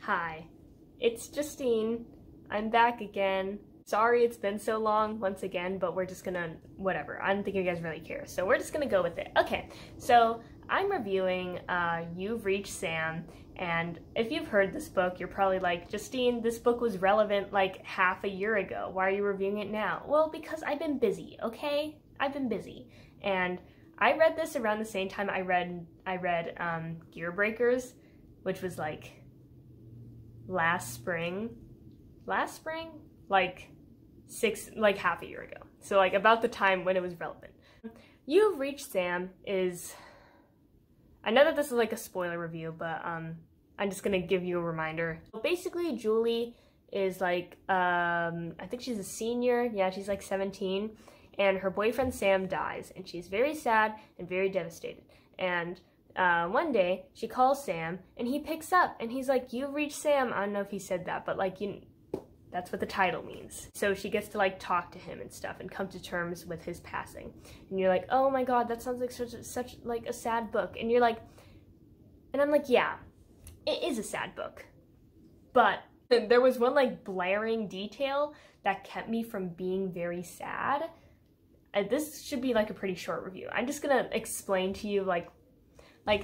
Hi, it's Justine. I'm back again. Sorry it's been so long once again, but we're just gonna, whatever. I don't think you guys really care, so we're just gonna go with it. Okay, so I'm reviewing You've Reached Sam, and if you've heard this book, you're probably like, Justine, this book was relevant like half a year ago. Why are you reviewing it now? Well, because I've been busy, okay? I've been busy. And I read this around the same time I read Gear Breakers, which was like last spring, like half a year ago. So like about the time when it was relevant. You've Reached Sam is, I know that this is like a spoiler review, but I'm just gonna give you a reminder. Basically, Julie is like, I think she's a senior, yeah, she's like 17, and her boyfriend Sam dies, and she's very sad and very devastated. And one day, she calls Sam, and he picks up, and he's like, "You've reached Sam." I don't know if he said that, but like, that's what the title means. So she gets to like talk to him and stuff and come to terms with his passing. And you're like, oh my god, that sounds like such like a sad book. And you're like, and I'm like, yeah, it is a sad book. But there was one like blaring detail that kept me from being very sad. This should be like a pretty short review. I'm just gonna explain to you like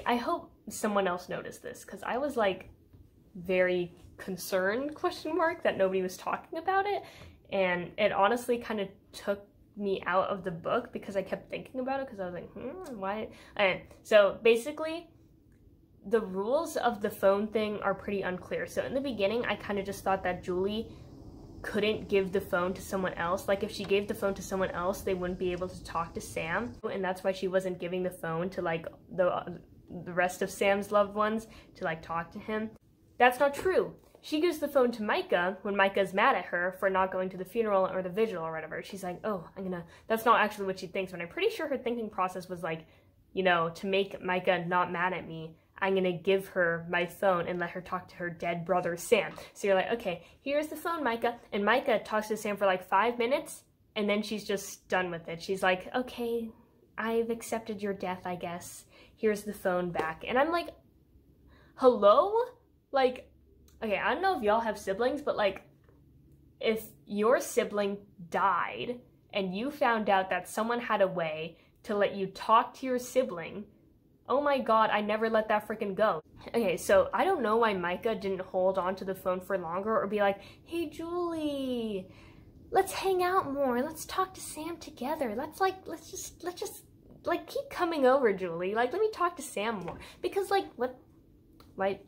I hope someone else noticed this, because I was like very concerned, that nobody was talking about it, and it honestly kind of took me out of the book because I kept thinking about it, because I was like, why? And so basically, the rules of the phone thing are pretty unclear. So in the beginning, I kind of just thought that Julie couldn't give the phone to someone else. Like if she gave the phone to someone else, they wouldn't be able to talk to Sam, and that's why she wasn't giving the phone to like the rest of Sam's loved ones to like talk to him. That's not true. She gives the phone to Micah when Micah's mad at her for not going to the funeral or the vigil or whatever. She's like, oh, that's not actually what she thinks, but I'm pretty sure her thinking process was like, you know, to make Micah not mad at me, I'm gonna give her my phone and let her talk to her dead brother, Sam. So you're like, okay, here's the phone, Micah. And Micah talks to Sam for like 5 minutes, and then she's just done with it. She's like, okay, I've accepted your death, I guess. Here's the phone back. And I'm like, hello? Like, okay, I don't know if y'all have siblings, but like, if your sibling died and you found out that someone had a way to let you talk to your sibling, oh my god, I never let that freaking go. Okay, so I don't know why Micah didn't hold on to the phone for longer or be like, hey Julie, let's hang out more, let's talk to Sam together, let's just like keep coming over, Julie, like let me talk to Sam more. Because like, what, like,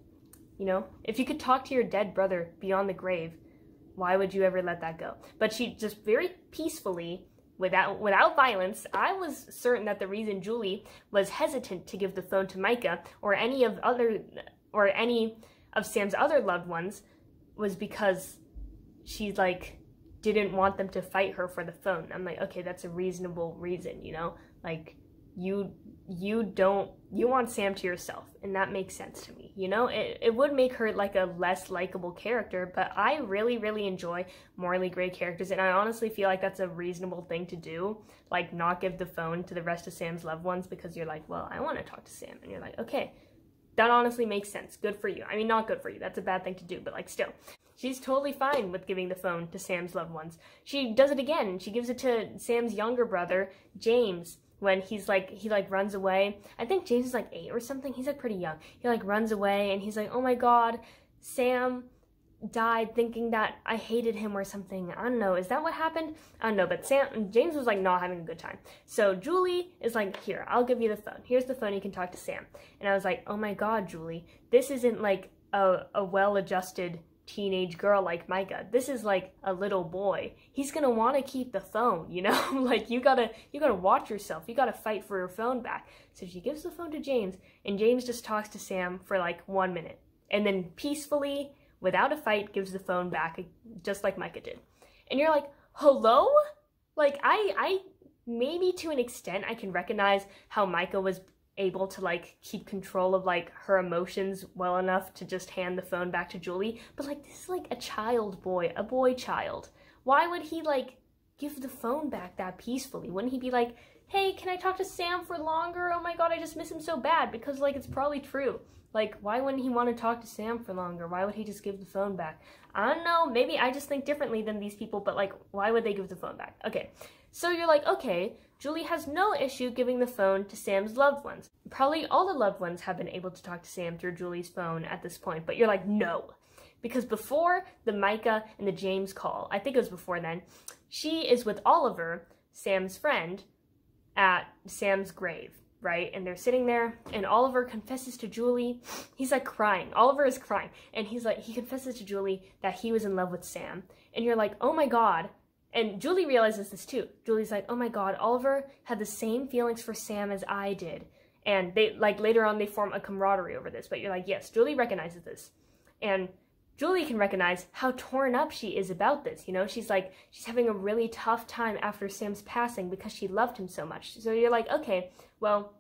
you know, if you could talk to your dead brother beyond the grave, why would you ever let that go? But she just very peacefully, without violence, I was certain that the reason Julie was hesitant to give the phone to Micah or any of Sam's other loved ones was because she like didn't want them to fight her for the phone. I'm like, okay, that's a reasonable reason, you know? Like, you want Sam to yourself, and that makes sense to me, you know? It would make her like a less likable character, but I really enjoy morally gray characters, and I honestly feel like that's a reasonable thing to do, like not give the phone to the rest of Sam's loved ones, because you're like, well, I want to talk to Sam, and you're like, okay, that honestly makes sense, good for you. I mean, not good for you, that's a bad thing to do, but like still. She's totally fine with giving the phone to Sam's loved ones. She does it again. She gives it to Sam's younger brother, James, when he runs away. I think James is like 8 or something. He's like pretty young. He like runs away and he's like, oh my god, Sam died thinking that I hated him or something. I don't know. Is that what happened? I don't know. But James was like not having a good time. So Julie is like, here, I'll give you the phone. Here's the phone. You can talk to Sam. And I was like, oh my god, Julie, this isn't like a well-adjusted teenage girl like Micah. This is like a little boy. He's gonna want to keep the phone, you know? Like you gotta watch yourself. You gotta fight for your phone back. So she gives the phone to James, and James just talks to Sam for like 1 minute, and then peacefully, without a fight, gives the phone back, just like Micah did. And you're like, hello? Like I maybe to an extent I can recognize how Micah was able to like keep control of like her emotions well enough to just hand the phone back to Julie, but like this is like a boy child. Why would he like give the phone back that peacefully? Wouldn't he be like, hey, can I talk to Sam for longer? Oh my god, I just miss him so bad, because like it's probably true. Like, why wouldn't he want to talk to Sam for longer? Why would he just give the phone back? I don't know, maybe I just think differently than these people, but like, why would they give the phone back? Okay, so you're like, okay, Julie has no issue giving the phone to Sam's loved ones. Probably all the loved ones have been able to talk to Sam through Julie's phone at this point, but you're like, no. Because before the Micah and the James call, I think it was before then, she is with Oliver, Sam's friend, at Sam's grave, right? And they're sitting there, and Oliver confesses to Julie. He's like crying. Oliver is crying. And he confesses to Julie that he was in love with Sam. And you're like, oh my God. And Julie realizes this too. Julie's like, oh my God, Oliver had the same feelings for Sam as I did. And they, like, later on they form a camaraderie over this. But you're like, yes, Julie recognizes this. And Julie can recognize how torn up she is about this, you know? She's like, she's having a really tough time after Sam's passing because she loved him so much. So you're like, okay, well,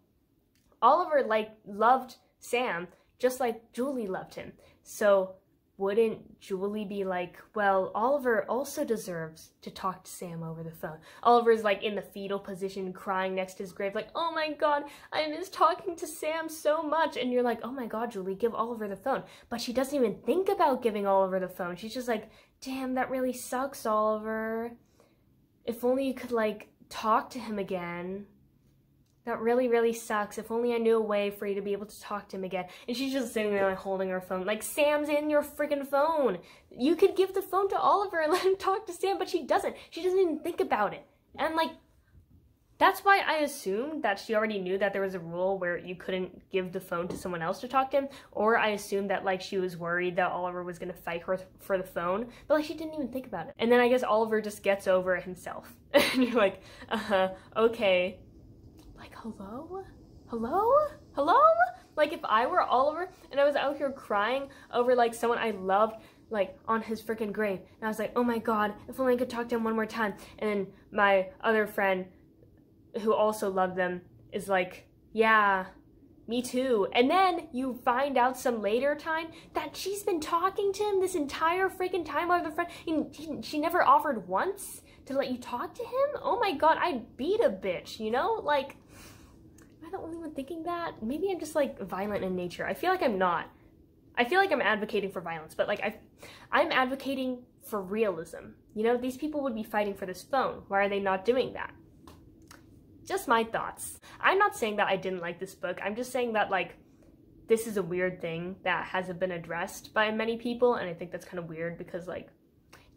Oliver, like, loved Sam just like Julie loved him. So wouldn't Julie be like, well, Oliver also deserves to talk to Sam over the phone? Oliver's like in the fetal position crying next to his grave like, oh my God, I miss talking to Sam so much. And you're like, oh my God, Julie, give Oliver the phone. But she doesn't even think about giving Oliver the phone. She's just like, damn, that really sucks, Oliver. If only you could like talk to him again. That really, really sucks. If only I knew a way for you to be able to talk to him again. And she's just sitting there like holding her phone. Like, Sam's in your freaking phone. You could give the phone to Oliver and let him talk to Sam, but she doesn't. She doesn't even think about it. And like, that's why I assumed that she already knew that there was a rule where you couldn't give the phone to someone else to talk to him. Or I assumed that like she was worried that Oliver was going to fight her for the phone. But like, she didn't even think about it. And then I guess Oliver just gets over it himself. And you're like, okay. Like, hello? Hello? Hello? Like, if I were Oliver and I was out here crying over, like, someone I loved, like, on his freaking grave, and I was like, oh my God, if only I could talk to him one more time. And then my other friend, who also loved them, is like, yeah, me too. And then you find out some later time that she's been talking to him this entire freaking time over the phone. She never offered once to let you talk to him? Oh my God, I'd beat a bitch, you know? Like, am I the only one thinking that? Maybe I'm just like violent in nature. I feel like I'm not. I feel like I'm advocating for violence, but like I'm advocating for realism. You know, these people would be fighting for this phone. Why are they not doing that? Just my thoughts. I'm not saying that I didn't like this book. I'm just saying that like this is a weird thing that hasn't been addressed by many people, and I think that's kind of weird because like,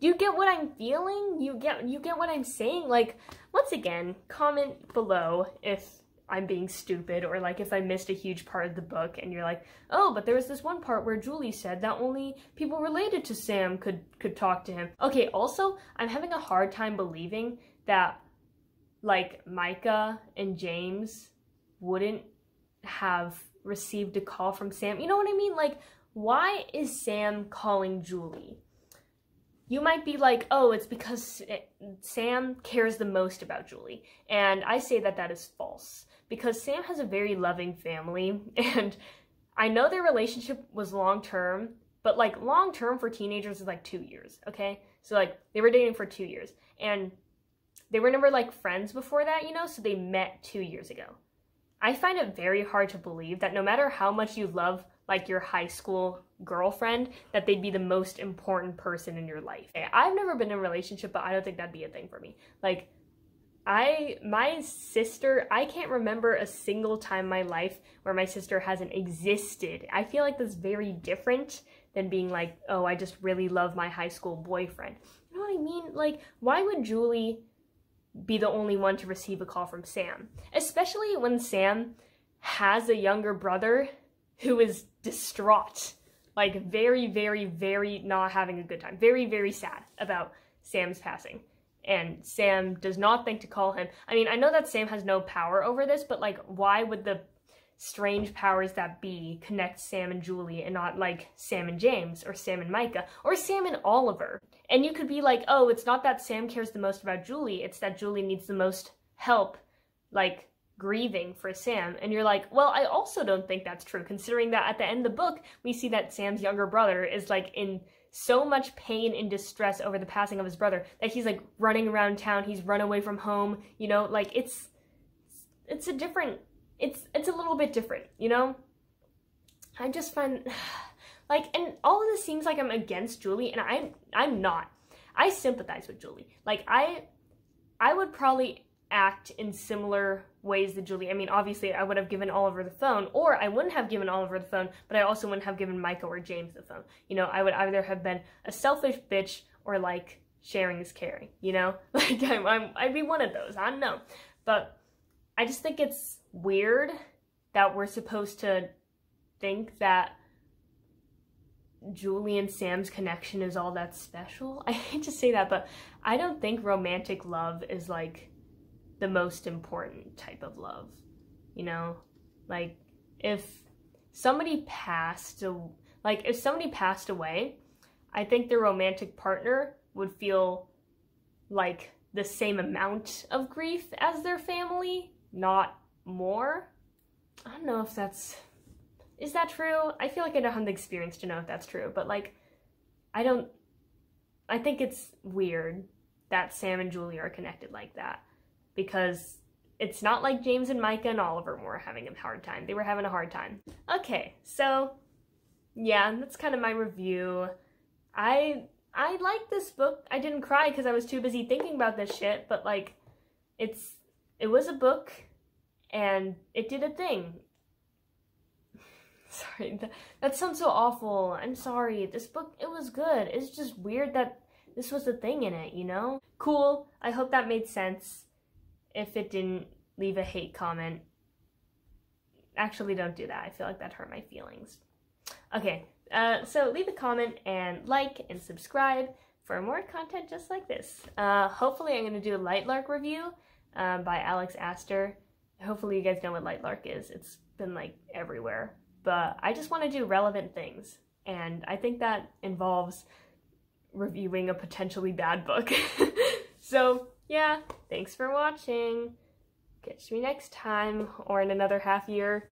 do you get what I'm feeling? You get what I'm saying? Like, once again, comment below if I'm being stupid or like if I missed a huge part of the book and you're like, oh, but there was this one part where Julie said that only people related to Sam could talk to him. Okay, also, I'm having a hard time believing that like Micah and James wouldn't have received a call from Sam. You know what I mean? Like, why is Sam calling Julie? You might be like, oh, it's because Sam cares the most about Julie. And I say that that is false. Because Sam has a very loving family. And I know their relationship was long-term. But like long-term for teenagers is like 2 years, okay? So like they were dating for 2 years. And they were never like friends before that, you know? So they met 2 years ago. I find it very hard to believe that no matter how much you love like your high school girlfriend, that they'd be the most important person in your life. I've never been in a relationship, but I don't think that'd be a thing for me. Like, my sister, I can't remember a single time in my life where my sister hasn't existed. I feel like that's very different than being like, oh, I just really love my high school boyfriend. You know what I mean? Like, why would Julie be the only one to receive a call from Sam? Especially when Sam has a younger brother who is distraught, like very, very, very not having a good time, very, very sad about Sam's passing. And Sam does not think to call him. I mean, I know that Sam has no power over this, but like, why would the strange powers that be connect Sam and Julie and not like Sam and James or Sam and Micah or Sam and Oliver? And you could be like, oh, it's not that Sam cares the most about Julie, it's that Julie needs the most help, like, grieving for Sam. And you're like, well, I also don't think that's true, considering that at the end of the book, we see that Sam's younger brother is like in so much pain and distress over the passing of his brother that he's like running around town, he's run away from home, you know, like it's a little bit different, you know? I just find, like, and all of this seems like I'm against Julie, and I'm not. I sympathize with Julie. Like, I would probably act in similar ways to Julie. I mean, obviously, I would have given Oliver the phone, or I wouldn't have given Oliver the phone, but I also wouldn't have given Micah or James the phone. You know, I would either have been a selfish bitch or, like, sharing is caring, you know? Like, I'd be one of those. I don't know. But I just think it's weird that we're supposed to think that Julie and Sam's connection is all that special. I hate to say that, but I don't think romantic love is, like, the most important type of love, you know? Like, if somebody passed away, I think their romantic partner would feel like the same amount of grief as their family, not more. I don't know if is that true? I feel like I don't have the experience to know if that's true, but, like, I think it's weird that Sam and Julie are connected like that, because it's not like James and Micah and Oliver were having a hard time. They were having a hard time. Okay, so yeah, that's kind of my review. I like this book. I didn't cry because I was too busy thinking about this shit, but, like, it was a book, and it did a thing. Sorry, that sounds so awful. I'm sorry. This book, it was good. It's just weird that this was the thing in it, you know? Cool. I hope that made sense. If it didn't, leave a hate comment. Actually, don't do that. I feel like that hurt my feelings. Okay, so leave a comment and like and subscribe for more content just like this. Hopefully I'm going to do a Lightlark review by Alex Astor. Hopefully you guys know what Lightlark is. It's been, like, everywhere. But I just want to do relevant things, and I think that involves reviewing a potentially bad book. So, yeah, thanks for watching. Catch me next time, or in another half year.